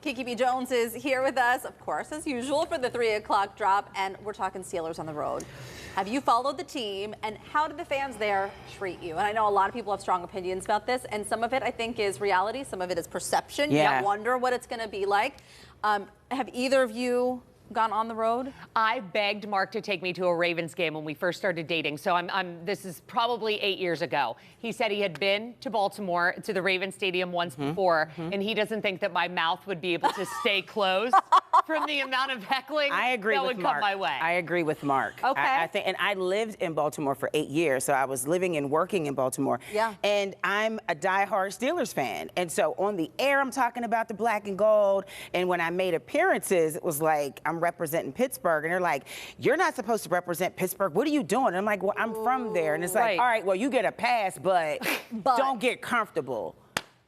Kiki B. Jones is here with us, of course, as usual, for the 3 o'clock drop, and we're talking Steelers on the road. Have you followed the team, and how did the fans there treat you? And I know a lot of people have strong opinions about this, and some of it, I think, is reality. Some of it is perception. Yeah. You wonder what it's going to be like. Have either of you gone on the road? I begged Mark to take me to a Ravens game when we first started dating. So this is probably 8 years ago. He said he had been to Baltimore, to the Ravens Stadium once before, and he doesn't think that my mouth would be able to stay closed from the amount of heckling I agree that with would Mark. come my way. I agree with Mark. Okay. I think, and I lived in Baltimore for 8 years, so I was living and working in Baltimore. Yeah. And I'm a diehard Steelers fan, and so on the air I'm talking about the black and gold, and when I made appearances, it was like I'm representing Pittsburgh, and they're like, "You're not supposed to represent Pittsburgh. What are you doing?" And I'm like, "Well, I'm from there," and it's like, Right. "All right, well, you get a pass, but don't get comfortable."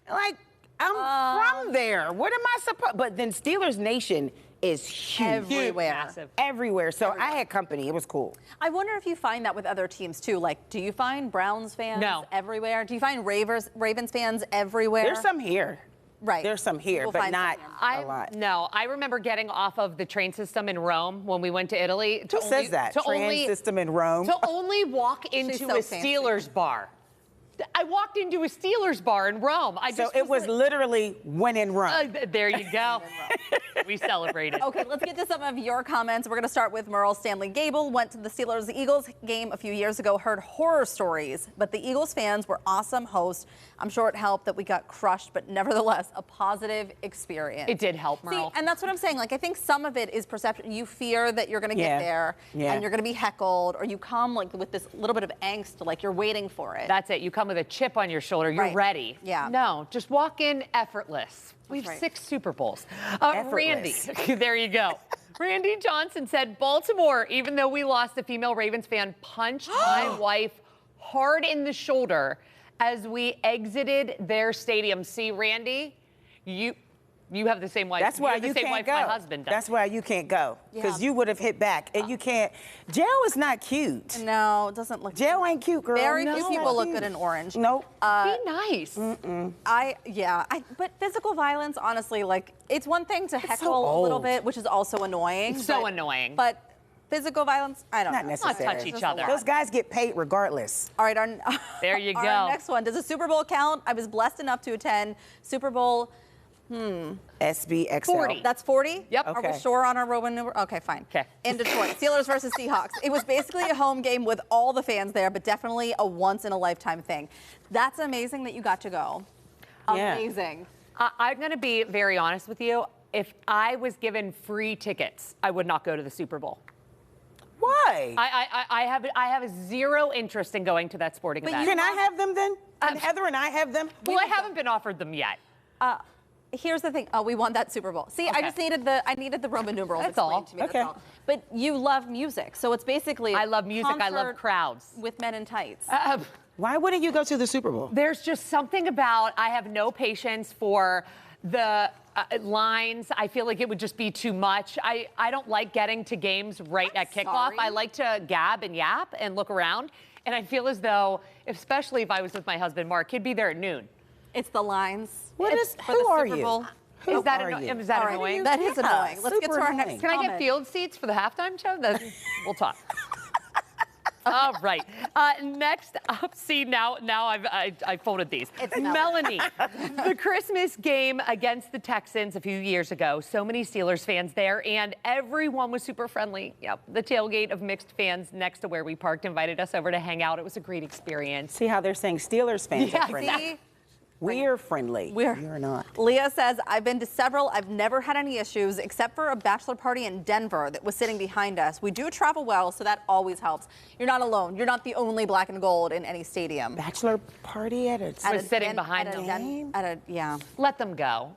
Like, I'm from there. What am I supposed? But then Steelers Nation is huge. Everywhere. Massive. Everywhere. So I had company. It was cool. I wonder if you find that with other teams, too. Like, do you find Browns fans No. everywhere? Do you find Ravens fans everywhere? There's some here. Right. There's some here, We'll but find not some a lot. No, I remember getting off of the train system in Rome when we went to Italy. Who says that? Train system in Rome? To only walk into so a fancy. Steelers bar. I walked into a Steelers bar in Rome. So it was literally when in Rome. There you go. We celebrated. Okay, let's get to some of your comments. We're going to start with Merle Stanley Gable. Went to the Steelers-Eagles game a few years ago, heard horror stories, but the Eagles fans were awesome hosts. I'm sure it helped that we got crushed, but nevertheless, a positive experience. It did help, Merle. See, and that's what I'm saying. Like, I think some of it is perception. You fear that you're going to get there, and you're going to be heckled, or you come like with this little bit of angst, like you're waiting for it. That's it. You come with a chip on your shoulder. You're Right. ready. Yeah. No, just walk in effortless. We have right. 6 Super Bowls. Randy, Effortless. there you go. Randy Johnson said, Baltimore, even though we lost, a female Ravens fan punched my wife hard in the shoulder as we exited their stadium. See, Randy, you have the same wife. That's why you have you the same can't wife go. my husband does. That's why you can't go, because Yeah. you would have hit back, and you can't. Jail is not cute. No, it doesn't look. Jail ain't cute, girl. Very No, few it's people not look cute. good in orange. Nope. Be nice. But physical violence, honestly, like, it's one thing to heckle so a little old. bit, which is also annoying. It's so annoying. But physical violence, I don't Not know. necessary. touch each Just a other. lot. Those guys get paid regardless. All right, There you our go. next one. Does a Super Bowl count? I was blessed enough to attend Super Bowl. SBXL. 40. That's 40? Yep. Are we Okay. sure on our Roman numeral? Okay, fine. 'Kay. In Detroit, Steelers versus Seahawks. It was basically a home game with all the fans there, but definitely a once-in-a-lifetime thing. That's amazing that you got to go. Yeah. Amazing. I'm going to be very honest with you. If I was given free tickets, I would not go to the Super Bowl. Why? I have zero interest in going to that sporting event. Can I have them then? Can Heather and I have them? Well, I haven't been offered them yet. Here's the thing. Oh, we won that Super Bowl. See, I Okay. just needed the Roman numerals That's all. explained to me. Okay. That's all. But you love music, so it's basically I love music. I love concert crowds. with men in tights. Why wouldn't you go to the Super Bowl? There's just something about, I have no patience for the lines. I feel like it would just be too much. I don't like getting to games right at kickoff. sorry. I like to gab and yap and look around. And I feel as though, especially if I was with my husband, Mark, he'd be there at noon. It's the lines. What It's is- for who the are Super you? Bowl. Who Is that, are you? is that All right. annoying? That is Yeah, annoying. Let's get to super our next annoying. Can I get comment. field seats for the halftime show? We'll talk. All right. Next up, see, now I folded these. It's Melanie. The Christmas game against the Texans a few years ago. So many Steelers fans there, and everyone was super friendly. Yep. The tailgate of mixed fans next to where we parked invited us over to hang out. It was a great experience. See how they're saying Steelers fans Yeah, are friendly. See? We're friendly. You're not. Leah says, I've been to several. I've never had any issues except for a bachelor party in Denver that was sitting behind us. We do travel well, so that always helps. You're not alone. You're not the only black and gold in any stadium. Bachelor party at a... Was sitting behind them. Yeah. Let them go.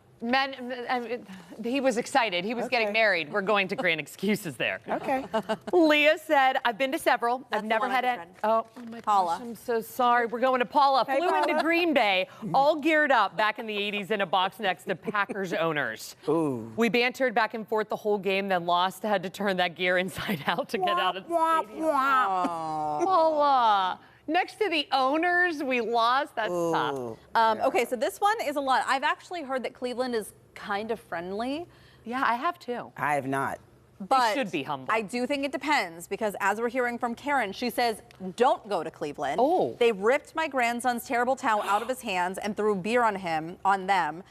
He was excited. He was getting married. We're going to grand excuses there. Okay. Leah said, I've been to several. That's I've never the one had I it. read. Oh my Paula. gosh, I'm so sorry. We're going to Paula. Hey, Flew Paula. into Green Bay, all geared up back in the 80s in a box next to Packers owners. Ooh. We bantered back and forth the whole game, then lost, had to turn that gear inside out to get out of the stadium. Paula. Next to the owners, we lost. That's tough. Okay, so this one is a lot. I've actually heard that Cleveland is kind of friendly. Yeah, I have too. I have not. But should be humble. I do think it depends because as we're hearing from Karen, she says, don't go to Cleveland. Oh. They ripped my grandson's terrible towel out of his hands and threw beer on them.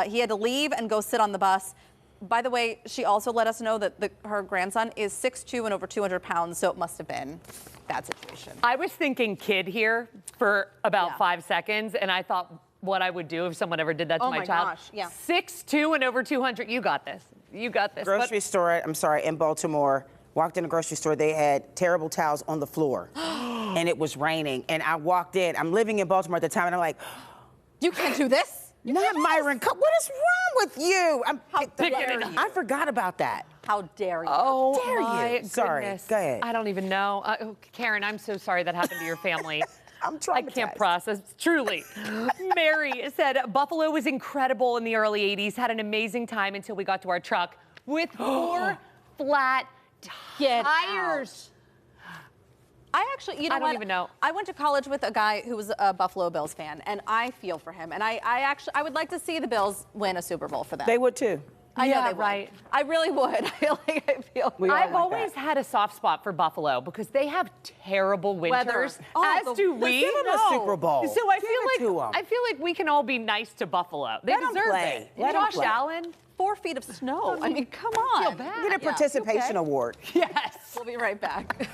He had to leave and go sit on the bus. By the way, she also let us know that her grandson is 6'2" and over 200 pounds, so it must have been that situation. I was thinking kid here for about Yeah. 5 seconds, and I thought what I would do if someone ever did that to Oh my my child. gosh, yeah. 6'2" and over 200. You got this. You got this. Grocery store, in Baltimore, walked in a grocery store, they had terrible towels on the floor. And it was raining. And I walked in, I'm living in Baltimore at the time, and I'm like, You can't do this? not Myron, what is wrong with you? How dare you? I forgot about that. How dare you? Oh, dare you? my goodness. Sorry, go ahead. I don't even know. Karen, I'm so sorry that happened to your family. I'm I can't traumatized. process, truly. Mary said Buffalo was incredible in the early 80s, had an amazing time until we got to our truck with 4 flat Get tires. I actually, you know I don't what? even know. I went to college with a guy who was a Buffalo Bills fan, and I feel for him. And I would like to see the Bills win a Super Bowl for them. They would too. I know Yeah, they would. right. I really would. I feel. We all I've like always that. had a soft spot for Buffalo because they have terrible winters, Oh, as do let's we. Give them a No. Super Bowl. So I Give it to feel 'em. like we can all be nice to Buffalo. They Let 'em deserve play. it. Let 'em Josh play. Allen. 4 feet of snow. I mean, come on. bad. Get a Yeah. participation Okay. award. Yes. We'll be right back.